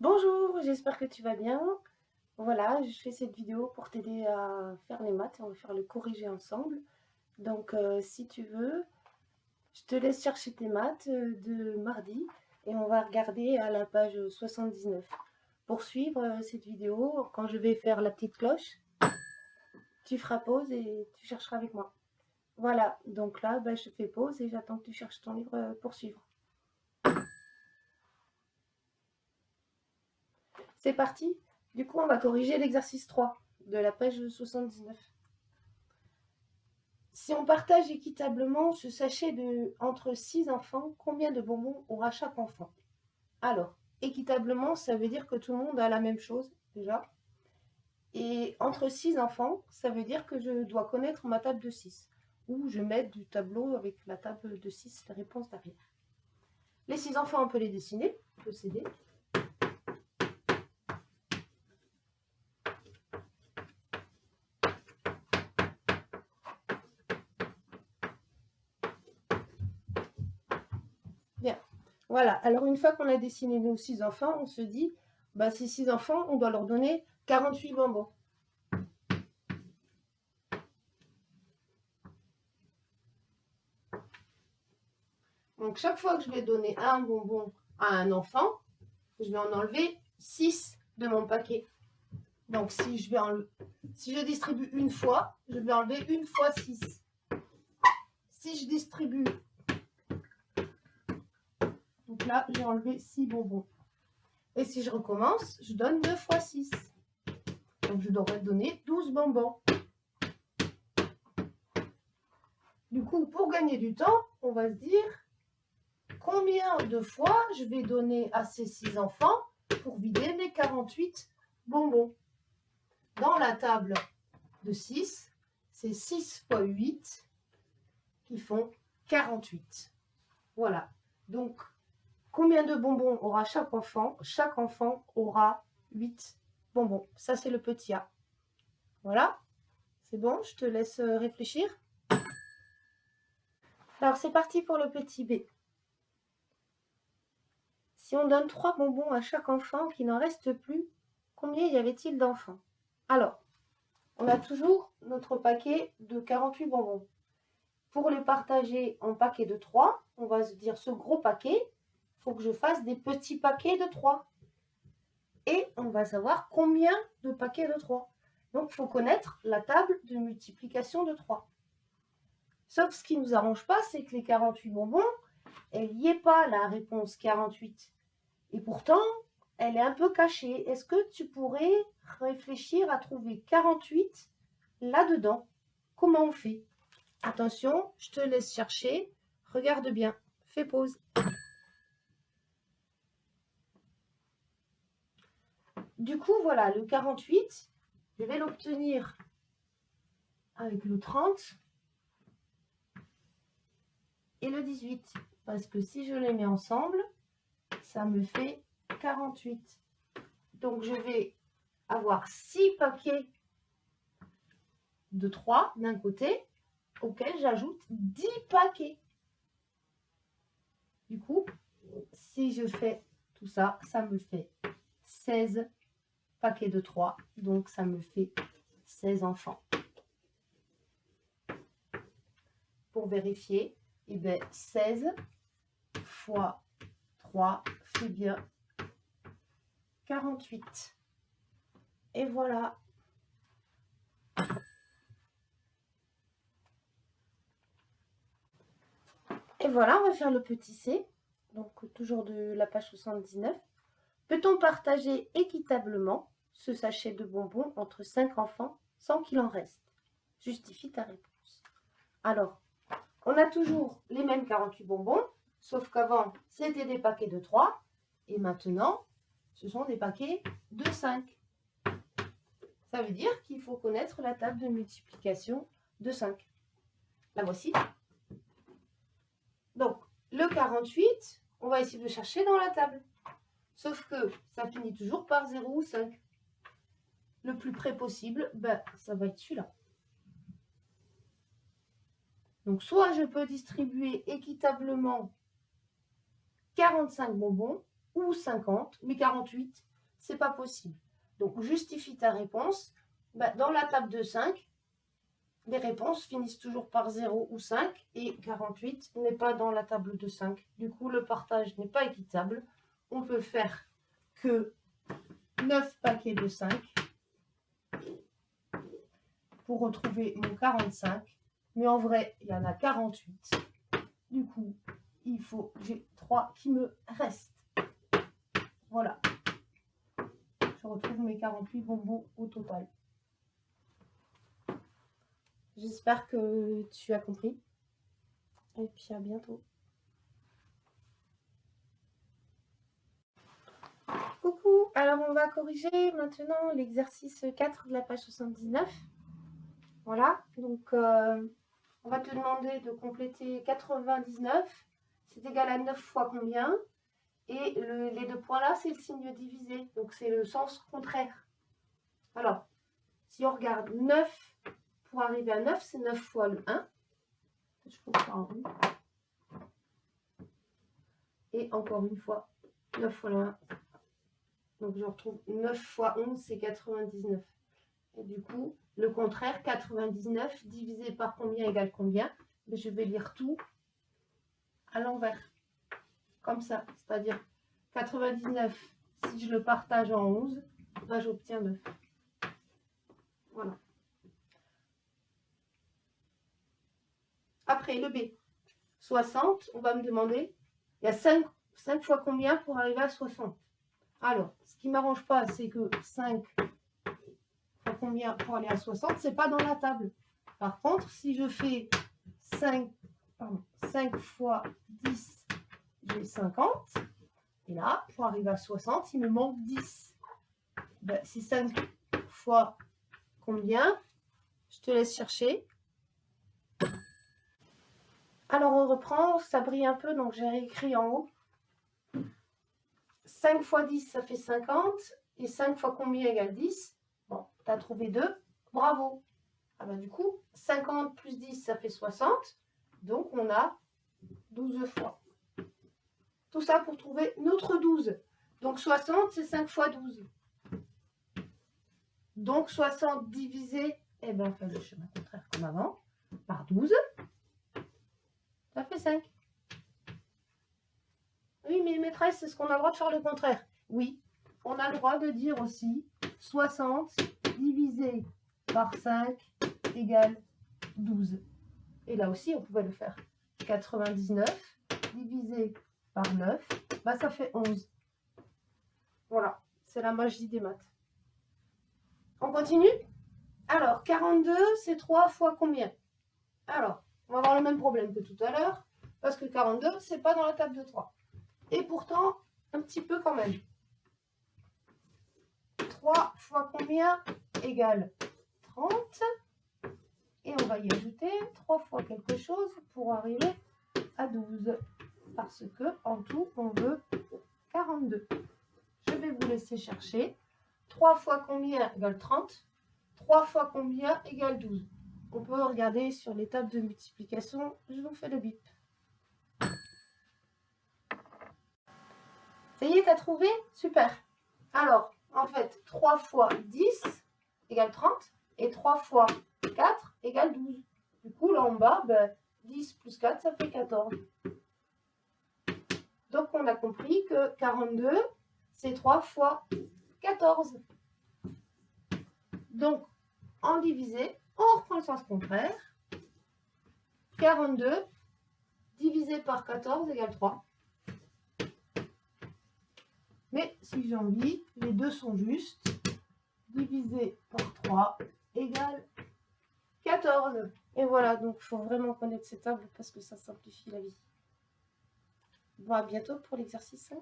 Bonjour, j'espère que tu vas bien. Voilà, je fais cette vidéo pour t'aider à faire les maths et on va faire le corriger ensemble. Donc, si tu veux, je te laisse chercher tes maths de mardi et on va regarder à la page 79. Pour suivre cette vidéo, quand je vais faire la petite cloche, tu feras pause et tu chercheras avec moi. Voilà, donc là, je fais pause et j'attends que tu cherches ton livre pour suivre. C'est parti. Du coup, on va corriger l'exercice 3 de la page 79. Si on partage équitablement ce sachet de entre 6 enfants, combien de bonbons aura chaque enfant? Alors, équitablement, ça veut dire que tout le monde a la même chose, déjà. Et entre 6 enfants, ça veut dire que je dois connaître ma table de 6. Ou je mets du tableau avec la table de 6, la réponse derrière. Les 6 enfants, on peut les dessiner, on peut s'aider. Bien. Voilà. Alors, une fois qu'on a dessiné nos 6 enfants, on se dit, ces 6 enfants, on doit leur donner 48 bonbons. Donc, chaque fois que je vais donner un bonbon à un enfant, je vais en enlever 6 de mon paquet. Donc, si je distribue une fois, je vais enlever une fois 6. Si je distribue, donc là, j'ai enlevé 6 bonbons. Et si je recommence, je donne 2 fois 6. Donc, je devrais donner 12 bonbons. Du coup, pour gagner du temps, on va se dire combien de fois je vais donner à ces 6 enfants pour vider mes 48 bonbons. Dans la table de 6, c'est 6 fois 8 qui font 48. Voilà. Donc, combien de bonbons aura chaque enfant? Chaque enfant aura 8 bonbons. Ça, c'est le petit A. Voilà. C'est bon, je te laisse réfléchir. Alors, c'est parti pour le petit B. Si on donne 3 bonbons à chaque enfant, qu'il n'en reste plus, combien y avait-il d'enfants? Alors, on a toujours notre paquet de 48 bonbons. Pour les partager en paquets de 3, on va se dire ce gros paquet, il faut que je fasse des petits paquets de 3. Et on va savoir combien de paquets de 3. Donc, il faut connaître la table de multiplication de 3. Sauf ce qui ne nous arrange pas, c'est que les 48 bonbons, elle n'y est pas la réponse 48. Et pourtant, elle est un peu cachée. Est-ce que tu pourrais réfléchir à trouver 48 là-dedans? Comment on fait? Attention, je te laisse chercher. Regarde bien. Fais pause. Du coup, voilà, le 48, je vais l'obtenir avec le 30 et le 18. Parce que si je les mets ensemble, ça me fait 48. Donc, je vais avoir 6 paquets de 3 d'un côté, auquel j'ajoute 10 paquets. Du coup, si je fais tout ça, ça me fait 16 paquets de 3. Donc, ça me fait 16 enfants. Pour vérifier, 16 fois 3 fait bien 48. Et voilà. Et voilà, on va faire le petit C. Donc, toujours de la page 79. Peut-on partager équitablement ce sachet de bonbons entre 5 enfants sans qu'il en reste? Justifie ta réponse. Alors, on a toujours les mêmes 48 bonbons, sauf qu'avant, c'était des paquets de 3. Et maintenant, ce sont des paquets de 5. Ça veut dire qu'il faut connaître la table de multiplication de 5. La voici. Donc, le 48, on va essayer de le chercher dans la table. Sauf que ça finit toujours par 0 ou 5. Le plus près possible, ça va être celui-là. Donc, soit je peux distribuer équitablement 45 bonbons ou 50, mais 48, c'est pas possible. Donc, justifie ta réponse. Dans la table de 5, les réponses finissent toujours par 0 ou 5 et 48 n'est pas dans la table de 5. Du coup, le partage n'est pas équitable. On peut faire que 9 paquets de 5 pour retrouver mon 45. Mais en vrai, il y en a 48. Du coup, il faut que j'ai 3 qui me restent. Voilà. Je retrouve mes 48 bonbons au total. J'espère que tu as compris. Et puis à bientôt. Coucou, alors on va corriger maintenant l'exercice 4 de la page 79. Voilà, donc on va te demander de compléter 99. C'est égal à 9 fois combien? Et les deux points là, c'est le signe divisé, donc c'est le sens contraire. Alors, si on regarde 9, pour arriver à 9, c'est 9 fois le 1. Je peux faire en rond. Et encore une fois, 9 fois le 1. Donc je retrouve 9 fois 11, c'est 99. Et du coup, le contraire, 99 divisé par combien égale combien? Mais je vais lire tout à l'envers. Comme ça. C'est-à-dire 99, si je le partage en 11, j'obtiens 9. Voilà. Après, le B. 60, on va me demander, il y a 5 fois combien pour arriver à 60? Alors, ce qui ne m'arrange pas, c'est que 5 fois combien pour aller à 60, c'est pas dans la table. Par contre, si je fais 5 fois 10, j'ai 50. Et là, pour arriver à 60, il me manque 10. C'est 5 fois combien? Je te laisse chercher. Alors, on reprend. Ça brille un peu, donc j'ai réécrit en haut. 5 fois 10, ça fait 50. Et 5 fois combien égale 10? Bon, tu as trouvé 2. Bravo. Ah du coup, 50 plus 10, ça fait 60. Donc, on a 12 fois. Tout ça pour trouver notre 12. Donc, 60, c'est 5 fois 12. Donc, 60 divisé, on fait le chemin contraire comme avant, par 12. Ça fait 5. Oui, mais maîtresse, c'est ce qu'on a le droit de faire le contraire. Oui, on a le droit de dire aussi 60 divisé par 5 égale 12. Et là aussi, on pouvait le faire. 99 divisé par 9, ça fait 11. Voilà, c'est la magie des maths. On continue? Alors, 42, c'est 3 fois combien? Alors, on va avoir le même problème que tout à l'heure, parce que 42, c'est pas dans la table de 3. Et pourtant, un petit peu quand même. 3 fois combien égale 30. Et on va y ajouter 3 fois quelque chose pour arriver à 12. Parce que en tout, on veut 42. Je vais vous laisser chercher. 3 fois combien égale 30. 3 fois combien égale 12. On peut regarder sur les tables de multiplication. Je vous fais le bip. Ça y est, t'as trouvé? Super. Alors, en fait, 3 fois 10 égale 30 et 3 fois 4 égale 12. Du coup, là en bas, 10 plus 4, ça fait 14. Donc, on a compris que 42, c'est 3 fois 14. Donc, en divisé, on reprend le sens contraire. 42 divisé par 14 égale 3. Mais si j'ai envie, les deux sont justes. Divisé par 3 égale 14. Et voilà, donc il faut vraiment connaître ces tables parce que ça simplifie la vie. Bon, à bientôt pour l'exercice 5.